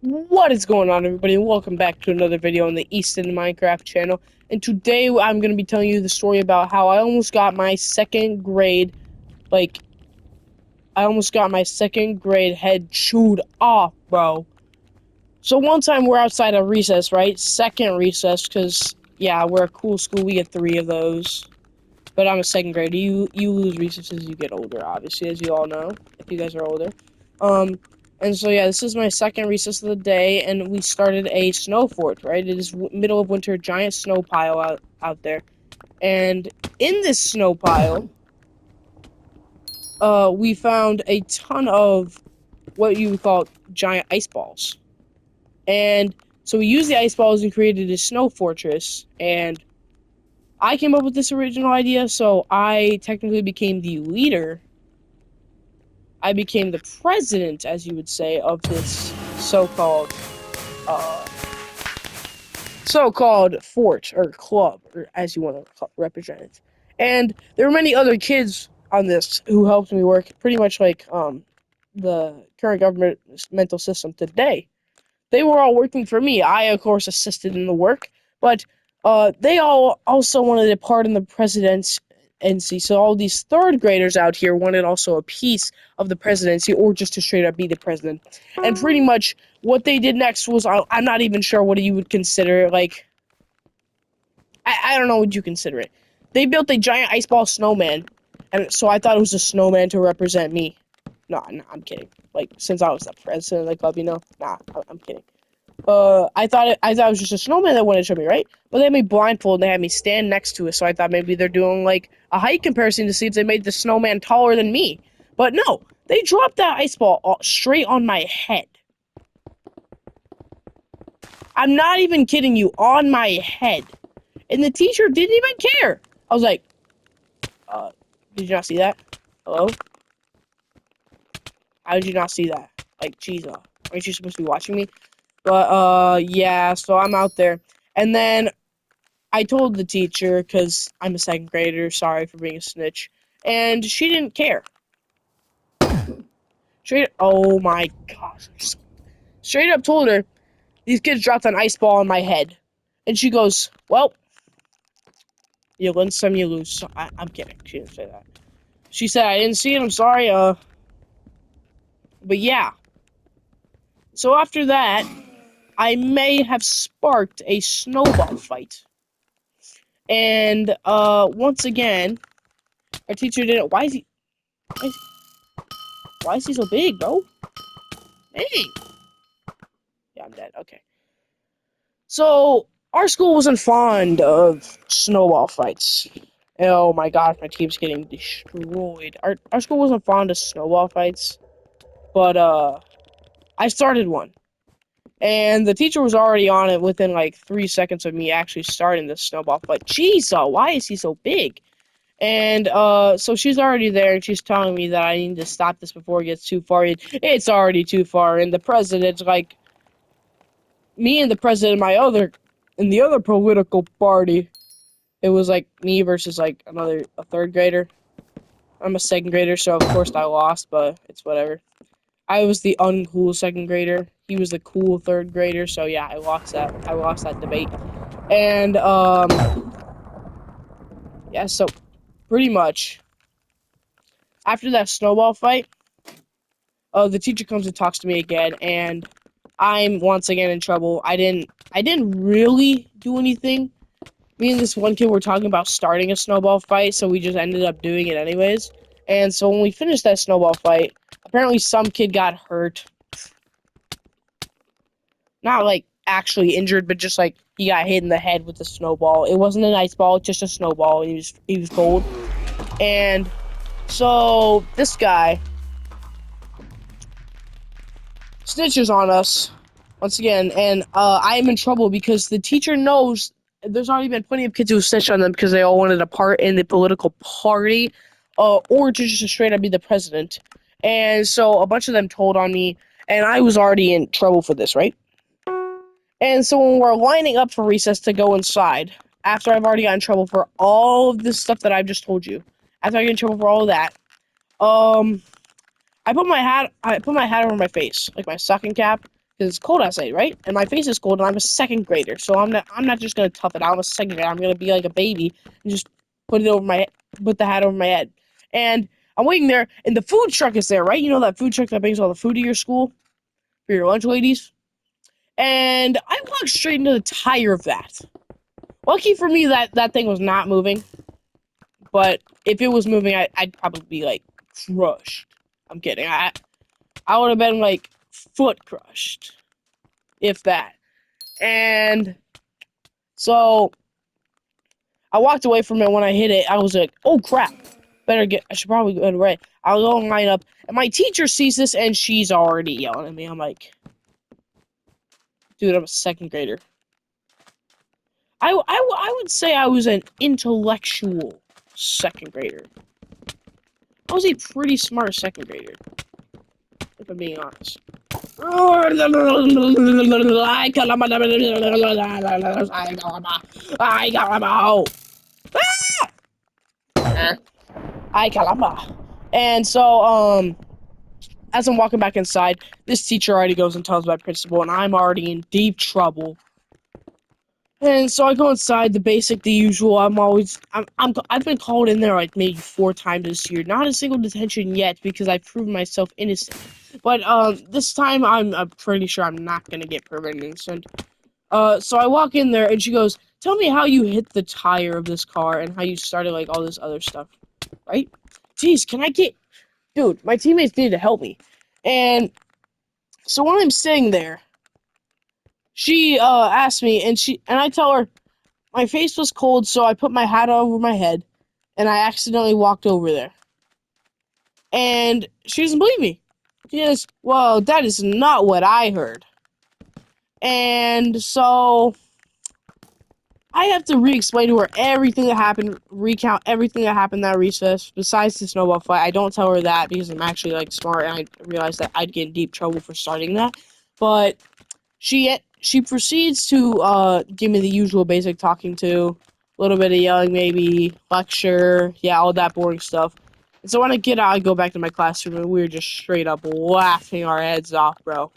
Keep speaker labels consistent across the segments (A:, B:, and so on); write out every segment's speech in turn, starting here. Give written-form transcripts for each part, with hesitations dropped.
A: What is going on, everybody, and welcome back to another video on the Easton Minecraft channel. And today I'm going to be telling you the story about how I almost got my second grade, like, I almost got my second grade head chewed off, bro. So one time we're outside of recess, right? Second recess, because, yeah, we're a cool school, we get 3 of those. But I'm a second grade. You lose recess as you get older, obviously, as you all know, if you guys are older. Um, and so yeah, this is my second recess of the day, and we started a snow fort. Right, it is middle of winter, giant snow pile out there, and in this snow pile, we found a ton of what you would call giant ice balls, and so we used the ice balls and created a snow fortress. And I came up with this original idea, so I technically became the leader. I became the president, as you would say, of this so-called uh, so-called fort or club, or as you want to represent it. And there were many other kids on this who helped me work, pretty much like the current government mental system today. They were all working for me. I, of course, assisted in the work, but they all also wanted a part in the presidency. So all these third graders out here wanted also a piece of the presidency, or just to straight up be the president. And pretty much what they did next was, I'm not even sure what you would consider it. Like, I don't know what you consider it. They built a giant ice ball snowman, and so I thought it was a snowman to represent me. No, nah, I'm kidding. Like, since I was the president of the club, nah, I'm kidding. I thought it was just a snowman that wanted to show me, right? But they had me blindfolded and they had me stand next to it, so I thought maybe they're doing like a height comparison to see if they made the snowman taller than me. But no, they dropped that ice ball straight on my head. I'm not even kidding you, on my head. And the teacher didn't even care. I was like, uh, did you not see that? Hello? How did you not see that? Like, Jesus, aren't you supposed to be watching me? But, yeah, so I'm out there. And then I told the teacher, because I'm a second grader, sorry for being a snitch, and she didn't care. Oh my gosh. Straight up told her, these kids dropped an ice ball on my head. And she goes, well, you win some, you lose some. I'm kidding. She didn't say that. She said, I didn't see it, I'm sorry, but yeah. So after that, I may have sparked a snowball fight. And, once again, our teacher didn't, why is, why is he so big, bro? Hey! Yeah, I'm dead. Okay. So our school wasn't fond of snowball fights. Oh my gosh, my team's getting destroyed. Our school wasn't fond of snowball fights, but I started one. And the teacher was already on it within like 3 seconds of me actually starting the snowball fight. Jeez, why is he so big? And so she's already there and she's telling me that I need to stop this before it gets too far. It's already too far, and the president's like, me and the president, in the other political party, it was like me versus like a third grader. I'm a second grader, so of course I lost, but it's whatever. I was the uncool second grader. He was the cool third grader, so yeah, I lost that. I lost that debate. And yeah, so pretty much after that snowball fight, the teacher comes and talks to me again, and I'm once again in trouble. I didn't really do anything. Me and this one kid were talking about starting a snowball fight, so we just ended up doing it anyways. And so when we finished that snowball fight, apparently some kid got hurt. Not like actually injured, but just like he got hit in the head with a snowball. It wasn't an ice ball, just a snowball. And he was cold. And so this guy snitches on us once again, and I am in trouble because the teacher knows there's already been plenty of kids who snitched on them because they all wanted a part in the political party, or to just straight up be the president. And so a bunch of them told on me, and I was already in trouble for this, right? And so when we're lining up for recess to go inside, after I've already got in trouble for all of this stuff that I've just told you, after I get in trouble for all of that, um, I put my hat over my face, like my sucking cap, because it's cold outside, right? And my face is cold, and I'm a second grader, so I'm not just gonna tough it out. I'm a second grader. I'm gonna be like a baby and just put the hat over my head. And I'm waiting there, and the food truck is there, right? You know that food truck that brings all the food to your school for your lunch ladies. And I walked straight into the tire of that. Lucky for me that thing was not moving, but if it was moving, I'd probably be like crushed. I'm kidding. I would have been like foot crushed, if that. And so I walked away from it. When I hit it, I was like, "Oh crap! I should probably go right." I'll go and line up, and my teacher sees this, and she's already yelling at me. I'm like, "Dude, I'm a second grader." I would say I was an intellectual second grader. I was a pretty smart second grader, if I'm being honest. I Kalamba. And so, as I'm walking back inside, this teacher already goes and tells my principal, and I'm already in deep trouble. And so I go inside, the usual. I've been called in there like maybe 4 times this year. Not a single detention yet because I've proven myself innocent. But this time I'm pretty sure I'm not gonna get permanent innocent. So I walk in there and she goes, "Tell me how you hit the tire of this car and how you started like all this other stuff, right?" Jeez, dude? My teammates need to help me. And so when I'm sitting there, she asks me, and I tell her my face was cold, so I put my hat over my head, and I accidentally walked over there. And she doesn't believe me. She goes, "Well, that is not what I heard." And so I have to re-explain to her everything that happened, recount everything that happened that recess, besides the snowball fight. I don't tell her that because I'm actually like smart, and I realized that I'd get in deep trouble for starting that. But she proceeds to give me the usual basic talking to, a little bit of yelling, maybe lecture, yeah, all that boring stuff. And so when I get out, I go back to my classroom, and we were just straight up laughing our heads off, bro.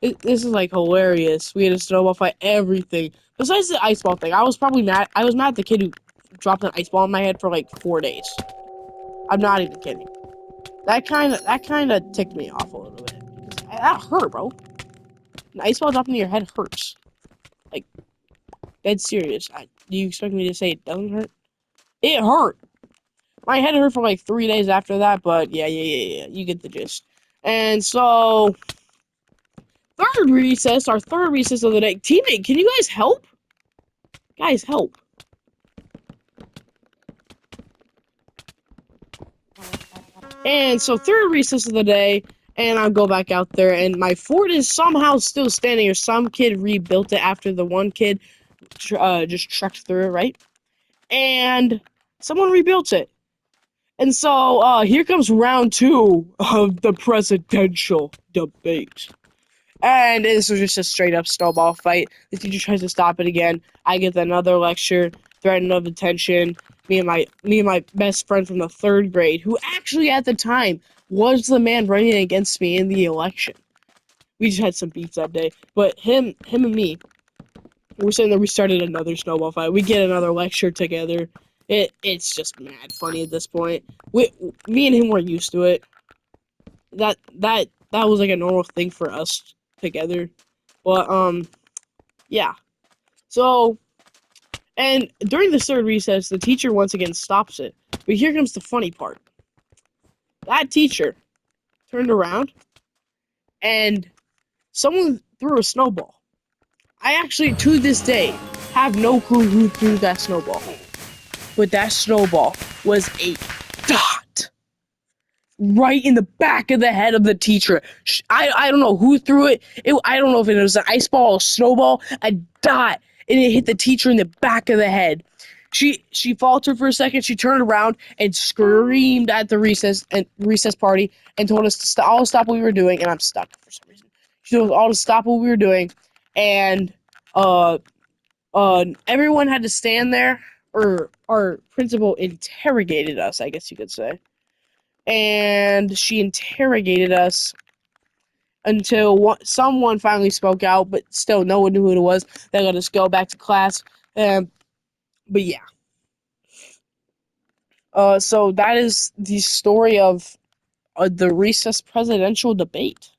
A: This is like hilarious. We had a snowball fight, everything. Besides the ice ball thing, I was probably mad. I was mad at the kid who dropped an ice ball on my head for like 4 days. I'm not even kidding. That kind of ticked me off a little bit. That hurt, bro. An ice ball dropping in your head hurts. Like, dead serious. Do you expect me to say it doesn't hurt? It hurt. My head hurt for like 3 days after that, but yeah. You get the gist. And so, our third recess of the day. Teammate, can you guys help? Guys, help. And so, third recess of the day, and I'll go back out there, and my fort is somehow still standing, or some kid rebuilt it after the one kid just trekked through it, right? And someone rebuilt it. And so, here comes round 2 of the presidential debate. And this was just a straight up snowball fight. The teacher tries to stop it again. I get another lecture, threat of detention. Me and my best friend from the 3rd grade, who actually at the time was the man running against me in the election. We just had some beef that day. But him and me, we're sitting there, we started another snowball fight. We get another lecture together. It's just mad funny at this point. Me and him were used to it. That was like a normal thing for us together. But yeah. So, and during the 3rd recess, the teacher once again stops it. But here comes the funny part. That teacher turned around and someone threw a snowball. I actually, to this day, have no clue who threw that snowball. But that snowball was a dot right in the back of the head of the teacher. I don't know who threw it. I don't know if it was an ice ball, a snowball, a dot, and it hit the teacher in the back of the head. She faltered for a second. She turned around and screamed at the recess party and told us to all stop what we were doing. And I'm stuck for some reason. She told us all to stop what we were doing, and uh everyone had to stand there. Or our principal interrogated us, I guess you could say. And she interrogated us, until someone finally spoke out, but still no one knew who it was. They let us go back to class. But yeah. So that is the story of the recess presidential debate.